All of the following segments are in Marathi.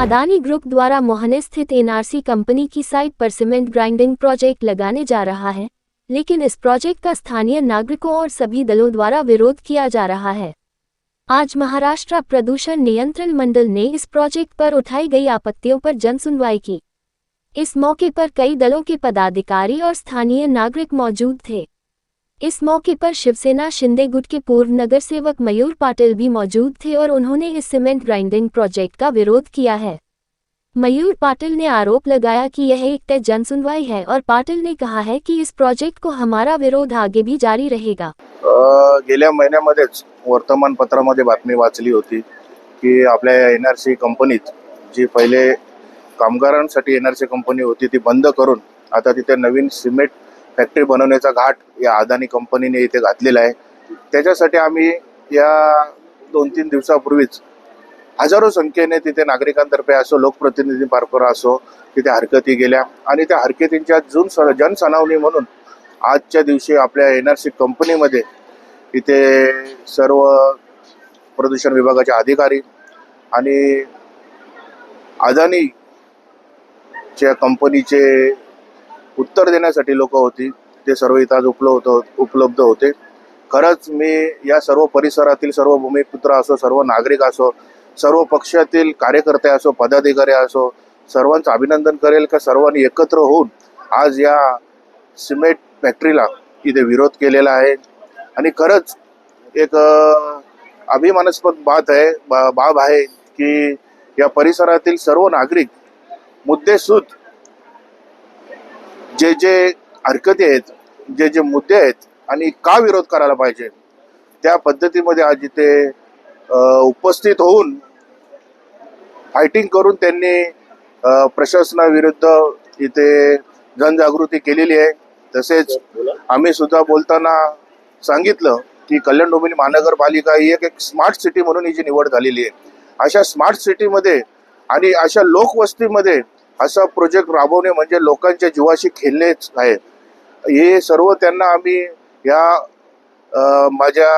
अदानी ग्रुप द्वारा मोहने स्थित एनआरसी कंपनी की साइट पर सीमेंट ग्राइंडिंग प्रोजेक्ट लगाने जा रहा है, लेकिन इस प्रोजेक्ट का स्थानीय नागरिकों और सभी दलों द्वारा विरोध किया जा रहा है। आज महाराष्ट्र प्रदूषण नियंत्रण मंडल ने इस प्रोजेक्ट पर उठाई गई आपत्तियों पर जनसुनवाई की। इस मौके पर कई दलों के पदाधिकारी और स्थानीय नागरिक मौजूद थे। इस मौके पर शिवसेना शिंदे गुट के पूर्व नगर सेवक मयूर पाटिल भी मौजूद थे और उन्होंने इस सीमेंट ग्राइंडिंग प्रोजेक्ट का विरोध किया है। मयूर पाटिल ने आरोप लगाया कि यह एक तय जनसुनवाई है और पाटिल ने कहा है कि इस प्रोजेक्ट को हमारा विरोध आगे भी जारी रहेगा। गेल्या महिन्यामध्येच वर्तमानपत्रामध्ये बातमी वाचली होती की आपल्या एनआरसी कंपनीत जी पहिले कामगारांसाठी एनआरसी कंपनी होती ती बंद करून आता तिथे नवीन सिमेंट फॅक्टरी बनवण्याचा घाट या अदानी कंपनीने इथे घातलेला आहे। त्याच्यासाठी आम्ही या 2-3 दिवसापूर्वीच हजारो संख्येने तिथे नागरिकांतर्फे असो लोकप्रतिनिधींमार्फत असो तिथे हरकती गेल्या आणि त्या हरकतींच्या जनसुनावणी म्हणून आजच्या दिवशी आपल्या एनआरसी कंपनीमध्ये इथे सर्व प्रदूषण विभागाचे अधिकारी आणि अदानीच्या कंपनीचे उत्तर देण्यासाठी लोक होती ते सर्व इथं आज उपलब्ध होते। खरंच मी या सर्व परिसरातील सर्व भूमिपुत्र असो सर्व नागरिक असो सर्व पक्षातील कार्यकर्ते असो पदाधिकारी असो सर्वांचं अभिनंदन करेल का सर्वांनी एकत्र होऊन आज या सिमेंट फॅक्टरीला इथे विरोध केलेला आहे आणि खरंच एक अभिमानास्पद बाब आहे की या परिसरातील सर्व नागरिक मुद्देसूद जे हरकती आहेत जे मुद्दे आहेत आणि का विरोध करायला पाहिजे त्या पद्धतीमध्ये आज इथे उपस्थित होऊन फायटिंग करून त्यांनी प्रशासनाविरुद्ध इथे जनजागृती केलेली आहे। तसेच आम्ही सुद्धा बोलताना सांगितलं की कल्याण डोंबिवली महानगरपालिका ही एक स्मार्ट सिटी म्हणून हिची निवड झालेली आहे। अशा स्मार्ट सिटीमध्ये आणि अशा लोकवस्तीमध्ये असा प्रोजेक्ट राबवणे म्हणजे लोकांच्या जीवाशी खेळणेच आहे। हे सर्व त्यांना आम्ही या माझ्या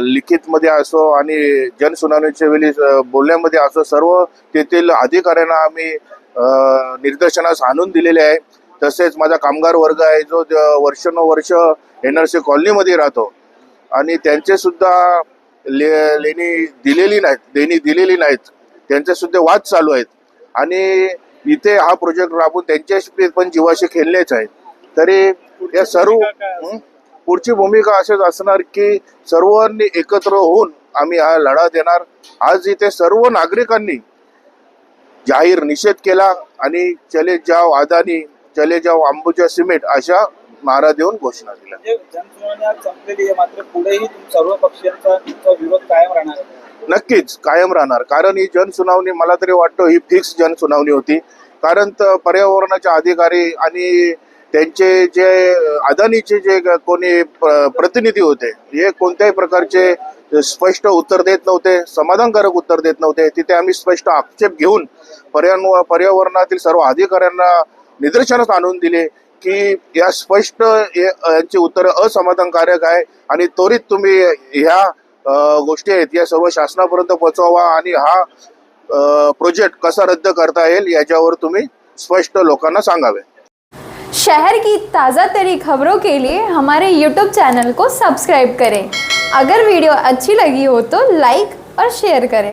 लिखितमध्ये असो आणि जनसुनावणीच्या वेळी बोलण्यामध्ये असो सर्व तेथील अधिकाऱ्यांना आम्ही निर्देशनास आणून दिलेले आहे। तसेच माझा कामगार वर्ग आहे जो वर्षानुवर्ष एनआरसी कॉलनीमध्ये राहतो आणि त्यांचे सुद्धा देणी दिलेली नाहीत त्यांचे सुद्धा वाद चालू आहेत आणि इथे हा प्रोजेक्ट राबवून त्यांच्याशी पण जीवाशी खेळलेच आहेत। तरी या सर्व पुढची भूमिका अशीच असणार की सर्वांनी एकत्र होऊन आम्ही हा लढा देणार। आज इथे सर्व नागरिकांनी जाहीर निषेध केला आणि चले जाओ अदानी चले जाओ अंबुजा सिमेंट अशा नारा देऊन घोषणा दिल्या। जनसुनावणी आज संपलेली आहे मात्र पुढेही सर्व पक्षांचा विरोध कायम राहणार आहे। नक्कीच कायम राहणार कारण ही जनसुनावणी मला तरी वाटतं ही फिक्स जनसुनावणी होती कारण पर्यावरणाचे अधिकारी आणि त्यांचे जे अदानीचे जे कोणी प्रतिनिधी होते हे कोणत्याही प्रकारचे स्पष्ट उत्तर देत नव्हते समाधानकारक उत्तर देत नव्हते। तिथे आम्ही स्पष्ट आक्षेप घेऊन पर्यावरणातील सर्व अधिकाऱ्यांना निदर्शनास आणून दिले की या स्पष्ट यांची उत्तर असमाधानकारक आहे आणि त्वरित तुम्ही ह्या गोष्टी आहेत या सर्व शासनापर्यंत पोहोचवा आणि हा प्रोजेक्ट कसा रद्द करता येईल याच्यावर तुम्ही स्पष्ट लोकांना सांगावे। शहर की ताज़ा तरी खबरों के लिए हमारे YouTube चैनल को सब्सक्राइब करें। अगर वीडियो अच्छी लगी हो तो लाइक और शेयर करें।